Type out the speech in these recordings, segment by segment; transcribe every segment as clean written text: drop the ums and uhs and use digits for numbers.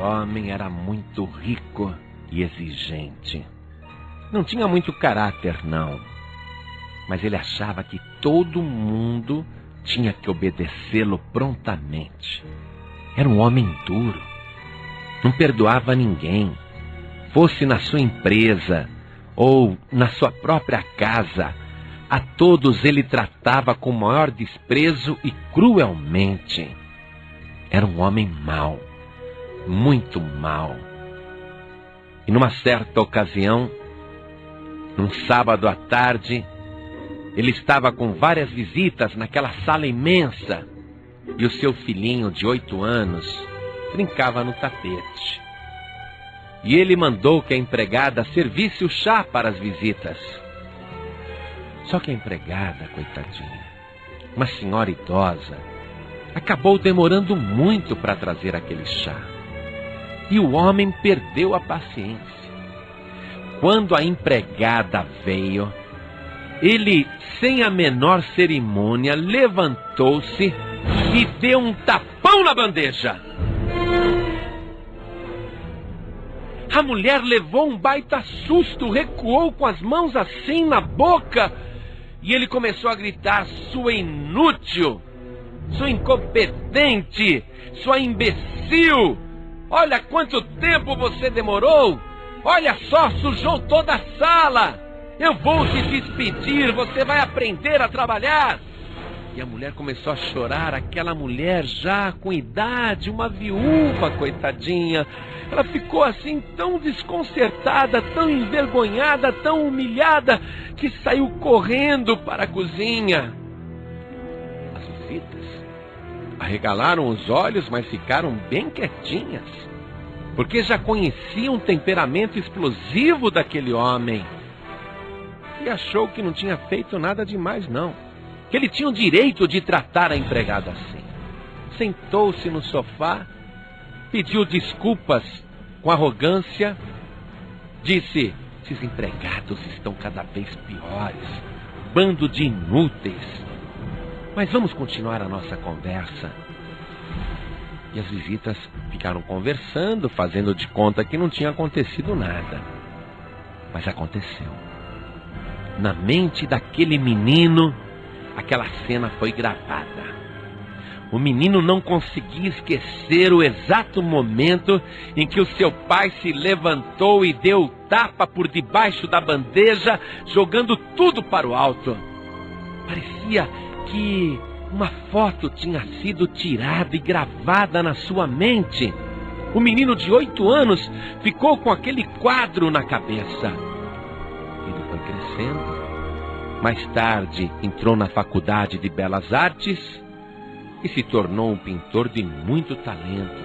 homem era muito rico e exigente. Não tinha muito caráter, não. Mas ele achava que todo mundo tinha que obedecê-lo prontamente. Era um homem duro. Não perdoava ninguém. Fosse na sua empresa ou na sua própria casa, a todos ele tratava com o maior desprezo e cruelmente. Era um homem mau, muito mau. E numa certa ocasião, num sábado à tarde, ele estava com várias visitas naquela sala imensa e o seu filhinho de 8 anos brincava no tapete. E ele mandou que a empregada servisse o chá para as visitas. Só que a empregada, coitadinha, uma senhora idosa, acabou demorando muito para trazer aquele chá. E o homem perdeu a paciência. Quando a empregada veio, ele, sem a menor cerimônia, levantou-se e deu um tapão na bandeja. A mulher levou um baita susto, recuou com as mãos assim na boca, e ele começou a gritar: sua inútil, sua incompetente, sua imbecil, olha quanto tempo você demorou, olha só, sujou toda a sala, eu vou te despedir, você vai aprender a trabalhar. E a mulher começou a chorar, aquela mulher já com idade, uma viúva, coitadinha. Ela ficou assim tão desconcertada, tão envergonhada, tão humilhada, que saiu correndo para a cozinha. As visitas arregalaram os olhos, mas ficaram bem quietinhas, porque já conheciam o temperamento explosivo daquele homem. E achou que não tinha feito nada demais, não. Que ele tinha o direito de tratar a empregada assim. Sentou-se no sofá, pediu desculpas com arrogância, disse: esses empregados estão cada vez piores, bando de inúteis. Mas vamos continuar a nossa conversa. E as visitas ficaram conversando, fazendo de conta que não tinha acontecido nada. Mas aconteceu. Na mente daquele menino, aquela cena foi gravada. O menino não conseguia esquecer o exato momento em que o seu pai se levantou e deu o tapa por debaixo da bandeja, jogando tudo para o alto. Parecia que uma foto tinha sido tirada e gravada na sua mente. O menino de 8 anos ficou com aquele quadro na cabeça. Ele foi crescendo. Mais tarde entrou na Faculdade de Belas Artes e se tornou um pintor de muito talento.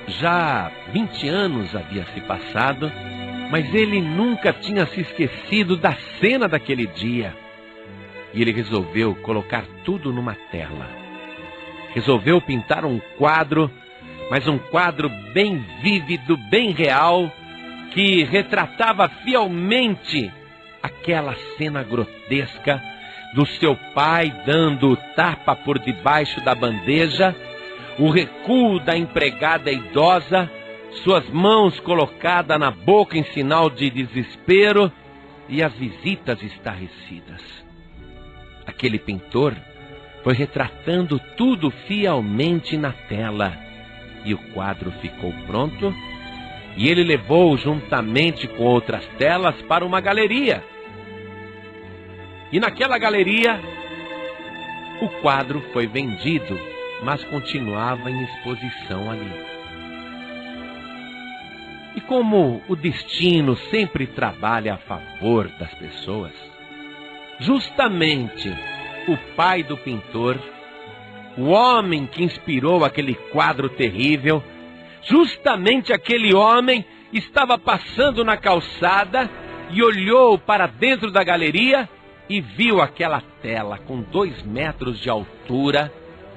Já 20 anos havia se passado, mas ele nunca tinha se esquecido da cena daquele dia. E ele resolveu colocar tudo numa tela. Resolveu pintar um quadro, mas um quadro bem vívido, bem real, que retratava fielmente aquela cena grotesca do seu pai dando o tapa por debaixo da bandeja, o recuo da empregada idosa, suas mãos colocadas na boca em sinal de desespero e as visitas estarrecidas. Aquele pintor foi retratando tudo fielmente na tela e o quadro ficou pronto e ele levou juntamente com outras telas para uma galeria. E naquela galeria, o quadro foi vendido, mas continuava em exposição ali. E como o destino sempre trabalha a favor das pessoas, justamente o pai do pintor, o homem que inspirou aquele quadro terrível, justamente aquele homem estava passando na calçada e olhou para dentro da galeria e viu aquela tela com 2 metros de altura,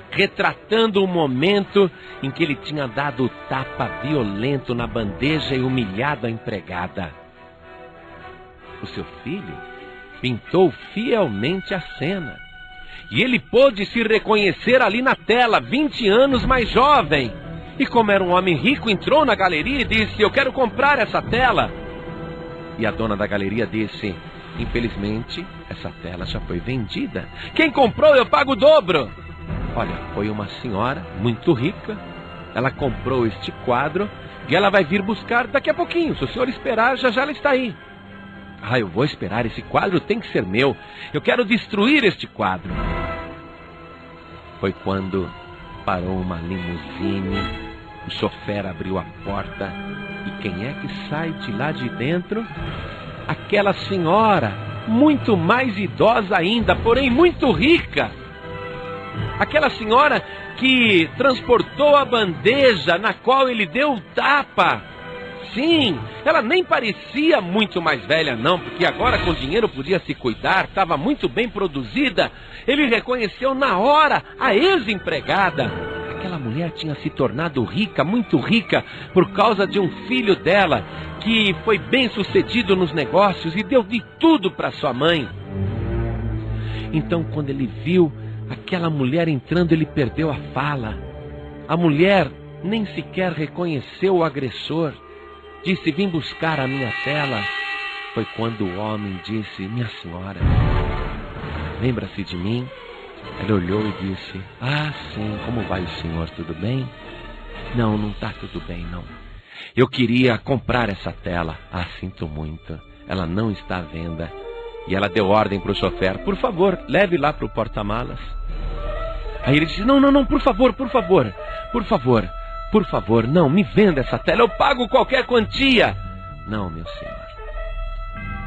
retratando o momento em que ele tinha dado o tapa violento na bandeja e humilhado a empregada. O seu filho pintou fielmente a cena, e ele pôde se reconhecer ali na tela, 20 anos mais jovem. E como era um homem rico, entrou na galeria e disse: eu quero comprar essa tela. E a dona da galeria disse: infelizmente, essa tela já foi vendida. Quem comprou, eu pago o dobro. Olha, foi uma senhora muito rica. Ela comprou este quadro e ela vai vir buscar daqui a pouquinho. Se o senhor esperar, já já ela está aí. Ah, eu vou esperar, esse quadro tem que ser meu. Eu quero destruir este quadro. Foi quando parou uma limusine, o chofer abriu a porta e quem é que sai de lá de dentro? Aquela senhora, muito mais idosa ainda, porém muito rica. Aquela senhora que transportou a bandeja na qual ele deu o tapa. Sim, ela nem parecia muito mais velha não, porque agora com dinheiro podia se cuidar, estava muito bem produzida. Ele reconheceu na hora a ex-empregada. Aquela mulher tinha se tornado rica, muito rica, por causa de um filho dela, que foi bem sucedido nos negócios e deu de tudo para sua mãe. Então, quando ele viu aquela mulher entrando, ele perdeu a fala. A mulher nem sequer reconheceu o agressor. Disse: vim buscar a minha tela. Foi quando o homem disse: minha senhora, lembra-se de mim? Ela olhou e disse: ah, sim, como vai o senhor? Tudo bem? Não, não está tudo bem, não. Eu queria comprar essa tela. Ah, sinto muito, ela não está à venda. E ela deu ordem para o chofer: por favor, leve lá para o porta-malas. Aí ele disse: não, por favor, não, me venda essa tela, eu pago qualquer quantia. Não, meu senhor,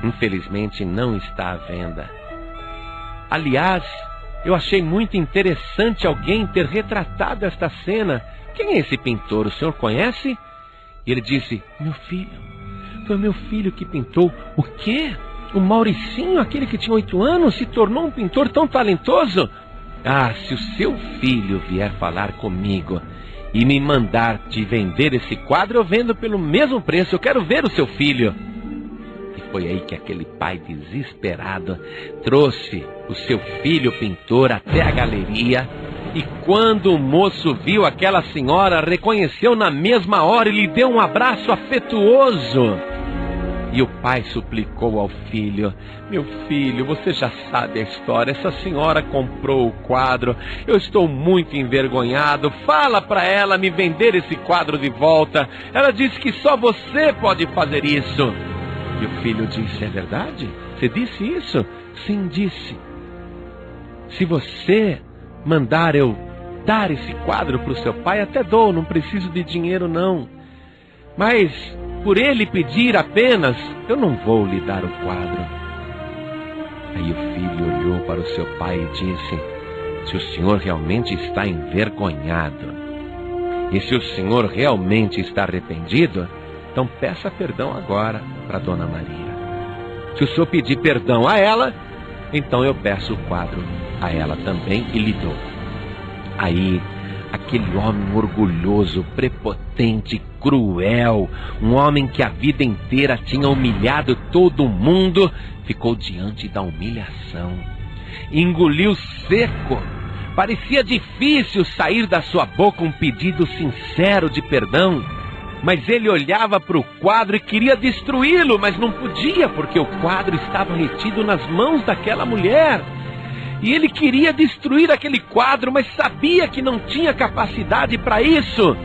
infelizmente não está à venda. Aliás, eu achei muito interessante alguém ter retratado esta cena. Quem é esse pintor? O senhor conhece? E ele disse: meu filho, foi o meu filho que pintou. O quê? O Mauricinho, aquele que tinha 8 anos, se tornou um pintor tão talentoso? Ah, se o seu filho vier falar comigo e me mandar te vender esse quadro, eu vendo pelo mesmo preço. Eu quero ver o seu filho. E foi aí que aquele pai desesperado trouxe o seu filho pintor até a galeria. E quando o moço viu aquela senhora, reconheceu na mesma hora e lhe deu um abraço afetuoso. E o pai suplicou ao filho: meu filho, você já sabe a história, essa senhora comprou o quadro, eu estou muito envergonhado, fala para ela me vender esse quadro de volta, ela disse que só você pode fazer isso. E o filho disse: é verdade? Você disse isso? Sim, disse. Se você mandar eu dar esse quadro para o seu pai, até dou, não preciso de dinheiro não. Mas por ele pedir apenas, eu não vou lhe dar o quadro. Aí o filho olhou para o seu pai e disse: se o senhor realmente está envergonhado, e se o senhor realmente está arrependido, então peça perdão agora para Dona Maria. Se o senhor pedir perdão a ela, então eu peço o quadro a ela também e lhe dou. Aí aquele homem orgulhoso, prepotente, cruel, um homem que a vida inteira tinha humilhado todo mundo, ficou diante da humilhação. Engoliu seco. Parecia difícil sair da sua boca um pedido sincero de perdão. Mas ele olhava para o quadro e queria destruí-lo, mas não podia, porque o quadro estava retido nas mãos daquela mulher. E ele queria destruir aquele quadro, mas sabia que não tinha capacidade para isso.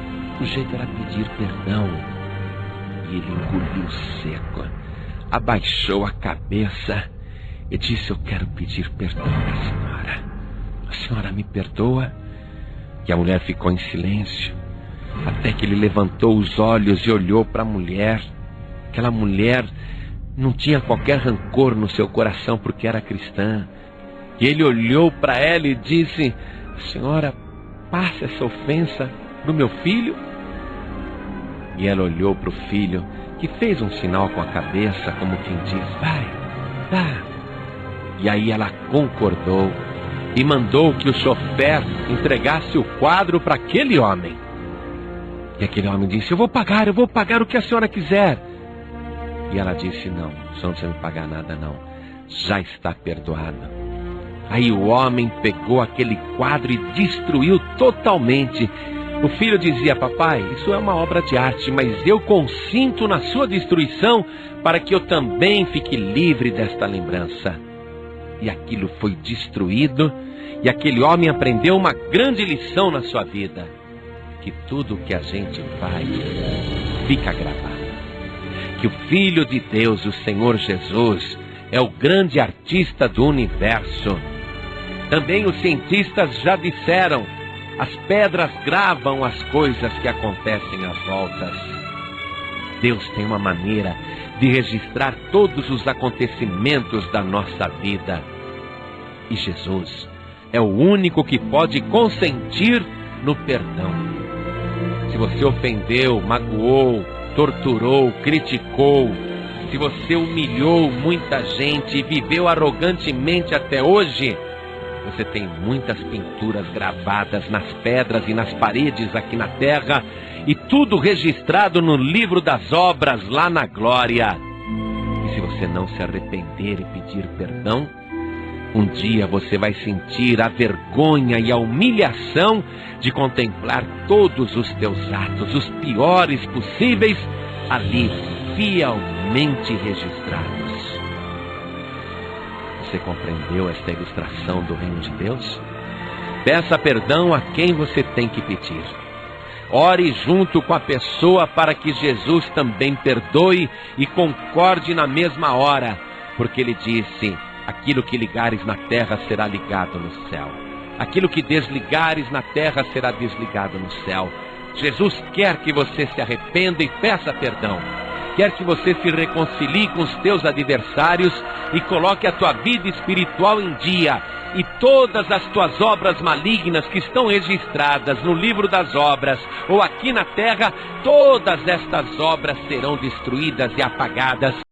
O jeito era pedir perdão. E ele engoliu seco, abaixou a cabeça e disse: eu quero pedir perdão à senhora. A senhora me perdoa? E a mulher ficou em silêncio, até que ele levantou os olhos e olhou para a mulher. Aquela mulher não tinha qualquer rancor no seu coração, porque era cristã. E ele olhou para ela e disse: senhora, passa essa ofensa para o meu filho. E ela olhou para o filho, que fez um sinal com a cabeça, como quem diz: vai, dá. E aí ela concordou e mandou que o chofer entregasse o quadro para aquele homem. E aquele homem disse: eu vou pagar o que a senhora quiser. E ela disse: não, o senhor não precisa me pagar nada não, já está perdoado. Aí o homem pegou aquele quadro e destruiu totalmente. O filho dizia: papai, isso é uma obra de arte, mas eu consinto na sua destruição para que eu também fique livre desta lembrança. E aquilo foi destruído, e aquele homem aprendeu uma grande lição na sua vida: que tudo que a gente faz fica gravado. Que o Filho de Deus, o Senhor Jesus, é o grande artista do universo. Também os cientistas já disseram: as pedras gravam as coisas que acontecem às voltas. Deus tem uma maneira de registrar todos os acontecimentos da nossa vida. E Jesus é o único que pode consentir no perdão. Se você ofendeu, magoou, torturou, criticou, se você humilhou muita gente e viveu arrogantemente até hoje, você tem muitas pinturas gravadas nas pedras e nas paredes aqui na terra, e tudo registrado no livro das obras lá na glória. E se você não se arrepender e pedir perdão, um dia você vai sentir a vergonha e a humilhação de contemplar todos os teus atos, os piores possíveis, ali fielmente registrados. Você compreendeu esta ilustração do reino de Deus? Peça perdão a quem você tem que pedir. Ore junto com a pessoa para que Jesus também perdoe e concorde na mesma hora, porque ele disse: aquilo que ligares na terra será ligado no céu. Aquilo que desligares na terra será desligado no céu. Jesus quer que você se arrependa e peça perdão. Quer que você se reconcilie com os teus adversários e coloque a tua vida espiritual em dia. E todas as tuas obras malignas que estão registradas no livro das obras ou aqui na terra, todas estas obras serão destruídas e apagadas.